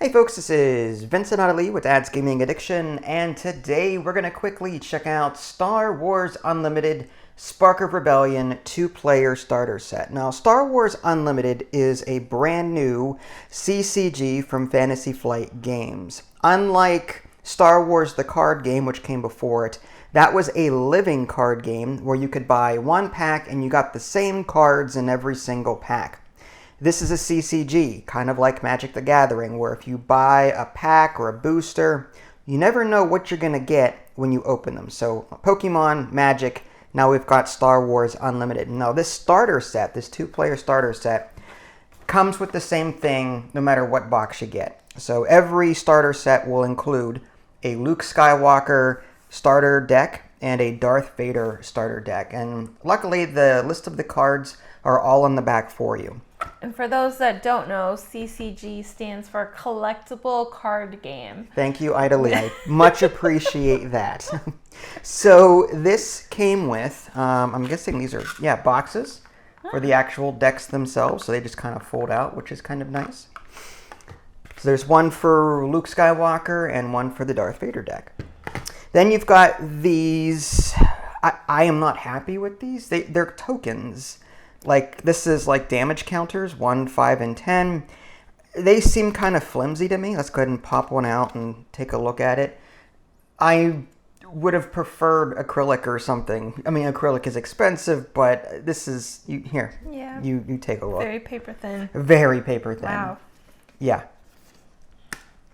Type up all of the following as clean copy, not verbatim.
Hey folks, this is Vincent Otterly with Ads Gaming Addiction, and today we're going to quickly check out Star Wars Unlimited Spark of Rebellion 2-player starter set. Now, Star Wars Unlimited is a brand new CCG from Fantasy Flight Games. Unlike Star Wars the card game, which came before it, that was a living card game where you could buy one pack and you got the same cards in every single pack. This is a CCG, kind of like Magic the Gathering, where if you buy a pack or a booster, you never know what you're going to get when you open them. So Pokemon, Magic, now we've got Star Wars Unlimited. Now this starter set, this 2-player starter set, comes with the same thing no matter what box you get. So every starter set will include a Luke Skywalker starter deck and a Darth Vader starter deck. And luckily the list of the cards are all in the back for you. And for those that don't know, CCG stands for Collectible Card Game. Thank you, Ida Lee. I much appreciate that. So this came with, I'm guessing these are, boxes for the actual decks themselves. So they just kind of fold out, which is kind of nice. So there's one for Luke Skywalker and one for the Darth Vader deck. Then you've got these. I am not happy with these. They're tokens. Like, this is like damage counters, 1, 5, and 10. They seem kind of flimsy to me. Let's go ahead and pop one out and take a look at it. I would have preferred acrylic or something. I mean, acrylic is expensive, but this is, here, Yeah. you take a look. Very paper thin. Very paper thin. Wow. Yeah.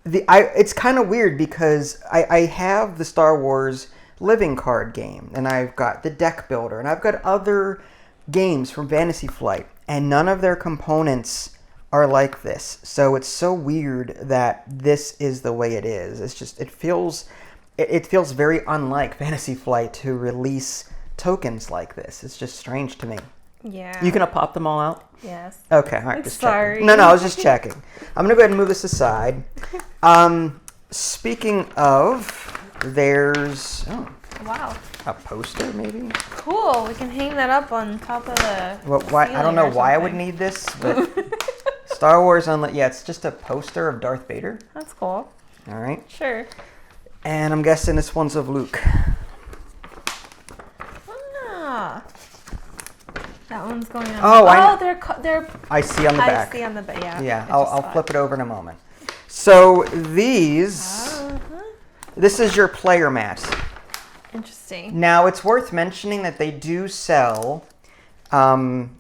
It's kind of weird because I have the Star Wars living card game, and I've got the deck builder, and I've got other games from Fantasy Flight, and none of their components are like this. So it's so weird that this is the way it is. It's just, it feels very unlike Fantasy Flight to release tokens like this. It's just strange to me. Yeah. You gonna pop them all out? Yes. Okay, all right. Just sorry. checking. No, I was just checking. I'm gonna go ahead and move this aside. Speaking of, there's Wow. a poster maybe. Cool. We can hang that up on top of the. Well, why? I don't know ceiling or why I would something. need this, but Star Wars Unlimited. Yeah, it's just a poster of Darth Vader. That's cool. All right. Sure. And I'm guessing this one's of Luke. Ah. That one's going on. Oh, they're. I see on the back. I see on the back. Yeah. Yeah, I just I'll saw flip it over in a moment. So these, this is your player mat. Interesting. Now it's worth mentioning that they do sell the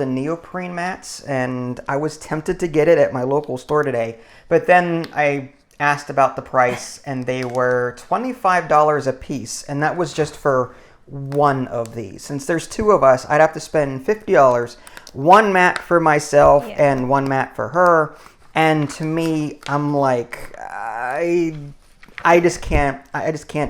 neoprene mats, and I was tempted to get it at my local store today, but then I asked about the price, and they were $25 a piece, and that was just for one of these. Since there's two of us, I'd have to spend $50, one mat for myself and one mat for her, and to me, I'm like, I just can't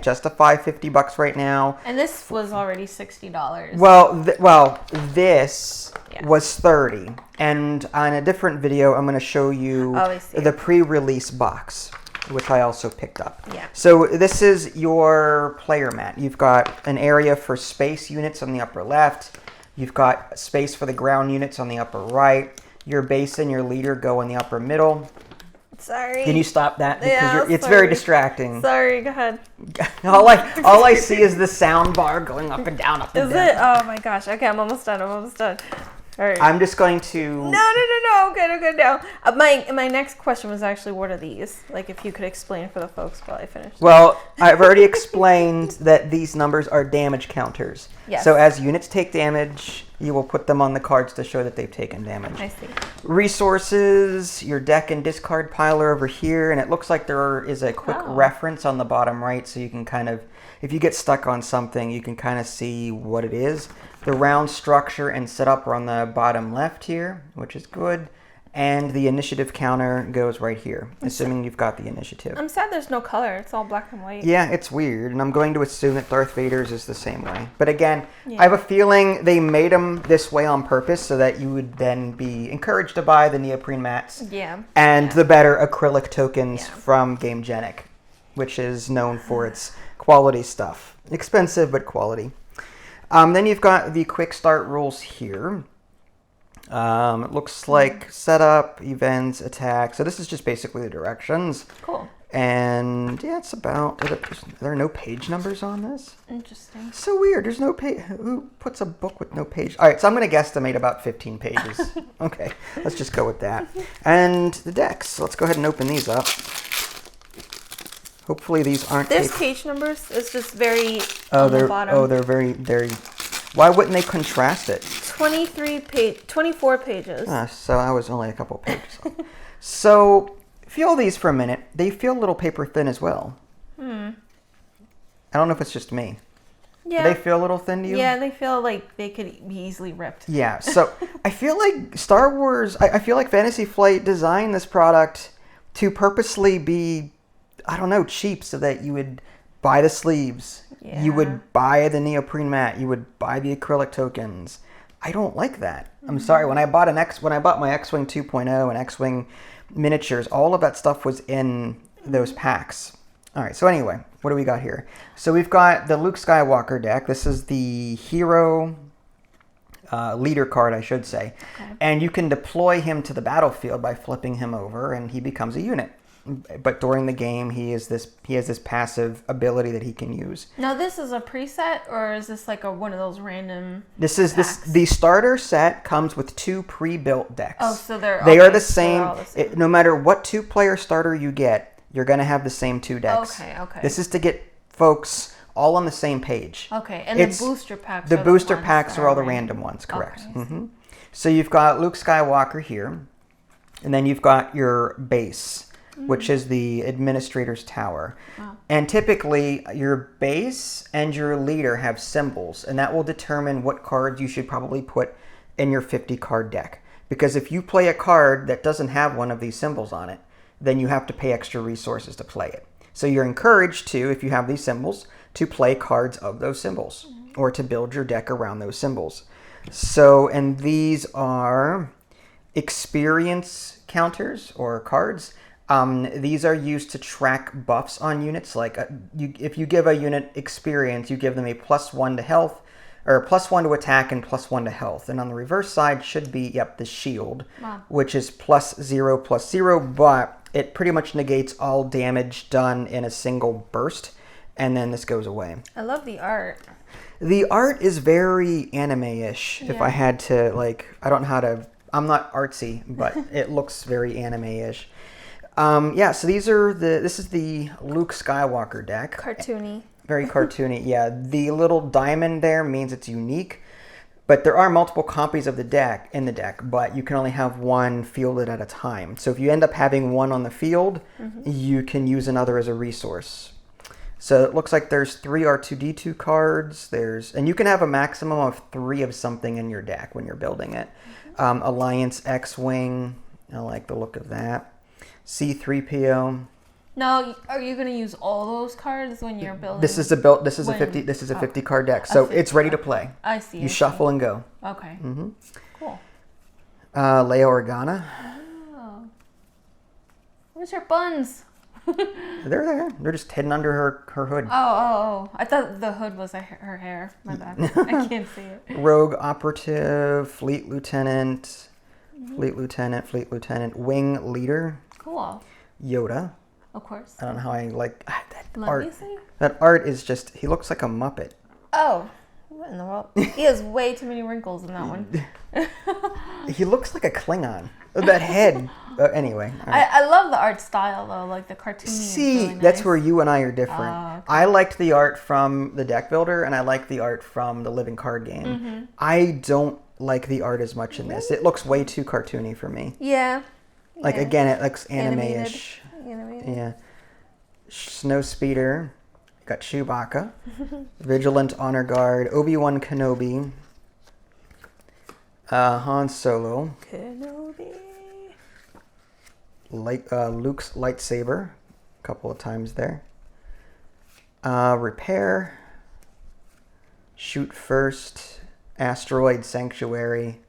justify $50 right now. And this was already $60. Well, this was $30, and on a different video, I'm going to show you the pre-release box, which I also picked up. Yeah. So this is your player mat. You've got an area for space units on the upper left. You've got space for the ground units on the upper right. Your base and your leader go in the upper middle. Sorry. Can you stop that? Because Yeah, it's very distracting. Sorry, go ahead. all I see is the sound bar going up and down, up and Is down. it? Oh my gosh. Okay, I'm almost done. All right. I'm just going to... No. Okay, now. My next question was actually, what are these? Like, if you could explain for the folks while I finish. Well, I've already explained that these numbers are damage counters. Yes. So as units take damage, you will put them on the cards to show that they've taken damage. I see. Resources, your deck and discard pile are over here, and it looks like there is a quick reference on the bottom right, so you can kind of, if you get stuck on something, you can kind of see what it is. The round structure and setup are on the bottom left here, which is good. And the initiative counter goes right here, assuming you've got the initiative. I'm sad there's no color. It's all black and white. Yeah, it's weird, and I'm going to assume that Darth Vader's is the same way. But again, I have a feeling they made them this way on purpose so that you would then be encouraged to buy the neoprene mats and the better acrylic tokens from GameGenic, which is known for its quality stuff. Expensive, but quality. Then you've got the quick start rules here. It looks like setup, events, attack. So this is just basically the directions. Cool. And yeah, it's about. There are no page numbers on this. Interesting. So weird. There's no page. Who puts a book with no page? All right, so I'm going to guesstimate about 15 pages. Okay, let's just go with that. And the decks. So let's go ahead and open these up. Hopefully these aren't. There's page numbers. It's just very on the bottom. Oh, they're very. Why wouldn't they contrast it? 24 pages. So I was only a couple pages off. So feel these for a minute. They feel a little paper thin as well. I don't know if it's just me. Yeah. Do they feel a little thin to you? Yeah, they feel like they could be easily ripped. Yeah. So I feel like Star Wars. I feel like Fantasy Flight designed this product to purposely be, I don't know, cheap, so that you would buy the sleeves. Yeah. You would buy the neoprene mat. You would buy the acrylic tokens. I don't like that. I'm sorry. When I bought my X-Wing 2.0 and X-Wing miniatures, all of that stuff was in those packs. All right. So anyway, what do we got here? So we've got the Luke Skywalker deck. This is the hero leader card, I should say. Okay. And you can deploy him to the battlefield by flipping him over, and he becomes a unit. But during the game, he has this passive ability that he can use. Now, this is a preset, or is this like one of those random? The starter set comes with 2 pre-built decks. Oh, so they are the same. All the same. No matter what 2-player starter you get, you're going to have the same 2 decks. Okay. This is to get folks all on the same page. Okay, and the booster packs. The booster packs are all the random ones, correct? Okay. So you've got Luke Skywalker here, and then you've got your base, which is the Administrator's Tower. Wow. And typically, your base and your leader have symbols, and that will determine what cards you should probably put in your 50-card deck. Because if you play a card that doesn't have one of these symbols on it, then you have to pay extra resources to play it. So you're encouraged to, if you have these symbols, to play cards of those symbols, or to build your deck around those symbols. So, and these are experience counters, or cards. These are used to track buffs on units. Like if you give a unit experience, you give them a +1 to health, or +1 to attack and +1 to health. And on the reverse side should be, the shield, which is +0/+0, but it pretty much negates all damage done in a single burst. And then this goes away. I love the art. The art is very anime-ish. Yeah. If I had to, I don't know how to, I'm not artsy, but it looks very anime-ish. So this is the Luke Skywalker deck. Cartoony. Very cartoony, yeah. The little diamond there means it's unique, but there are multiple copies of the deck, but you can only have one fielded at a time. So if you end up having one on the field, you can use another as a resource. So it looks like there's 3 R2-D2 cards. And you can have a maximum of 3 of something in your deck when you're building it. Alliance X-Wing, I like the look of that. C-3PO. Now, are you going to use all those cards when you're building? This is a 50 card deck, so it's ready to play. I see. You shuffle and go. Okay. Cool. Leia Organa. Oh. Where's her buns? They're there. They're just hidden under her hood. Oh. I thought the hood was her hair. My bad. I can't see it. Rogue Operative, Fleet Lieutenant, Wing Leader. Cool. Yoda. Of course. I don't know how I like that art. Let me see. That art is just, he looks like a Muppet. Oh, what in the world? He has way too many wrinkles in that one. He looks like a Klingon. That head. Anyway. Right. I love the art style, though, like the cartoony. See, really nice. That's where you and I are different. Okay. I liked the art from the deck builder, and I like the art from the living card game. I don't like the art as much in this. It looks way too cartoony for me. Yeah. Again, it looks anime-ish. Animated. Yeah. Snow Speeder. Got Chewbacca. Vigilant Honor Guard. Obi-Wan Kenobi. Han Solo. Kenobi. Luke's lightsaber. A couple of times there. Repair. Shoot First. Asteroid Sanctuary.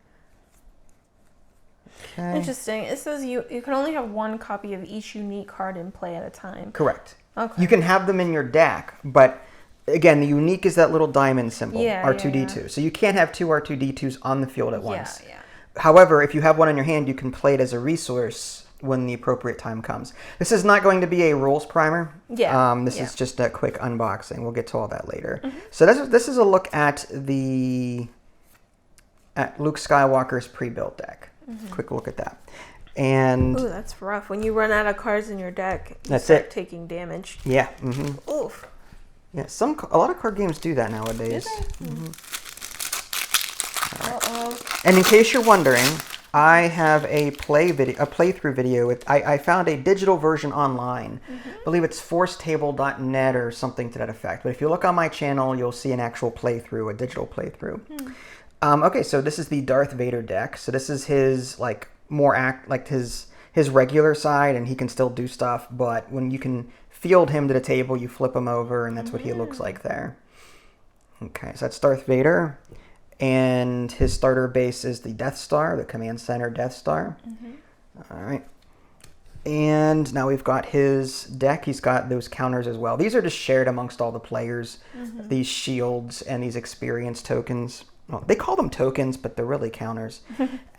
Okay. Interesting. It says you can only have 1 copy of each unique card in play at a time. Correct. Okay. You can have them in your deck, but again, the unique is that little diamond symbol, yeah, R2-D2. Yeah. So you can't have 2 R2-D2s on the field at once. Yeah. However, if you have one in your hand, you can play it as a resource when the appropriate time comes. This is not going to be a rules primer. Yeah. This is just a quick unboxing. We'll get to all that later. So this is a look at Luke Skywalker's pre-built deck. Quick look at that. And ooh, that's rough. When you run out of cards in your deck, you that's start it. taking damage. Yeah. Oof. Yeah. A lot of card games do that nowadays. Uh-oh. And in case you're wondering, I have a playthrough video. I found a digital version online. I believe it's forcetable.net or something to that effect. But if you look on my channel, you'll see an actual playthrough, a digital playthrough. Okay, so this is the Darth Vader deck. So this is his his regular side, and he can still do stuff. But when you can field him to the table, you flip him over, and that's what he looks like there. Okay, so that's Darth Vader. And his starter base is the Death Star, the Command Center Death Star. All right. And now we've got his deck. He's got those counters as well. These are just shared amongst all the players, these shields and these experience tokens. Well, they call them tokens, but they're really counters.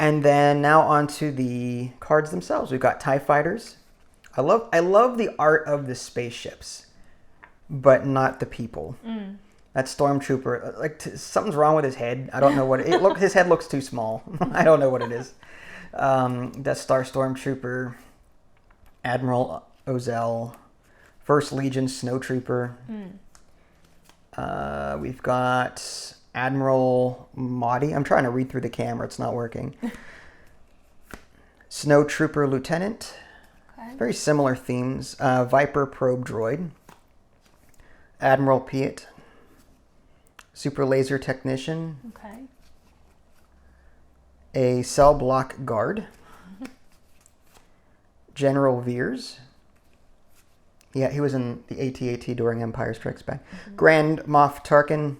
And then now onto the cards themselves. We've got TIE Fighters. I love the art of the spaceships, but not the people. That Stormtrooper, something's wrong with his head. I don't know what his head looks too small. I don't know what it is. Death Star Stormtrooper, Admiral Ozell, First Legion Snowtrooper. We've got Admiral Mahdi. I'm trying to read through the camera. It's not working. Snowtrooper Lieutenant. Okay. Very similar themes. Viper Probe Droid. Admiral Piet. Super Laser Technician. Okay. A Cell Block Guard. General Veers. Yeah, he was in the AT-AT during Empire Strikes Back. Grand Moff Tarkin.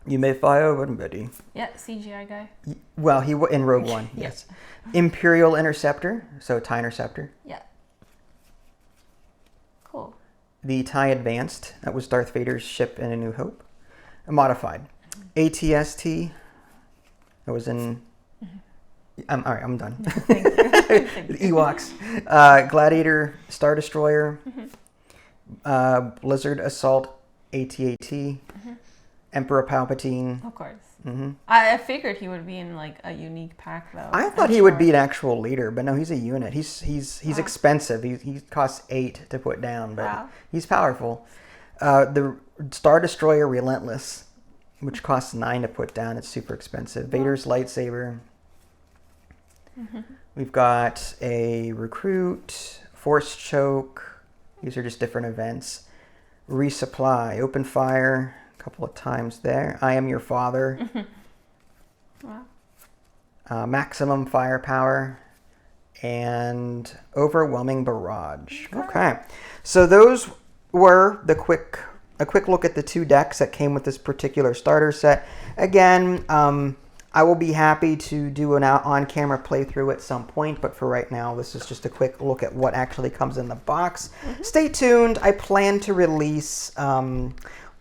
You may fire when ready. Yeah, CGI guy. Well, he in Rogue One, yes. Imperial Interceptor, so TIE Interceptor. Yeah. Cool. The TIE Advanced, that was Darth Vader's ship in A New Hope. Modified. ATST, that was in... all right, I'm done. Thank you. Ewoks. Gladiator Star Destroyer. Blizzard Assault AT-AT. Emperor Palpatine. Of course. I figured he would be in a unique pack though. I thought he would be an actual leader, but no, he's a unit. He's expensive. He costs 8 to put down, but he's powerful. The Star Destroyer Relentless, which costs 9 to put down. It's super expensive. Vader's lightsaber. We've got a Recruit, Force Choke. These are just different events. Resupply, Open Fire. Couple of times there. I Am Your Father. Wow. Maximum Firepower and Overwhelming Barrage. Okay. So those were a quick look at the 2 decks that came with this particular starter set. Again, I will be happy to do an on-camera playthrough at some point, but for right now, this is just a quick look at what actually comes in the box. Stay tuned. I plan to release...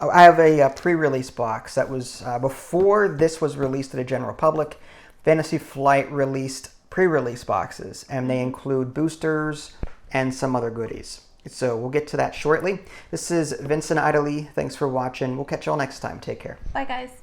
I have a pre-release box that was before this was released to the general public. Fantasy Flight released pre-release boxes, and they include boosters and some other goodies. So we'll get to that shortly. This is Vincent Idley. Thanks for watching. We'll catch you all next time. Take care. Bye, guys.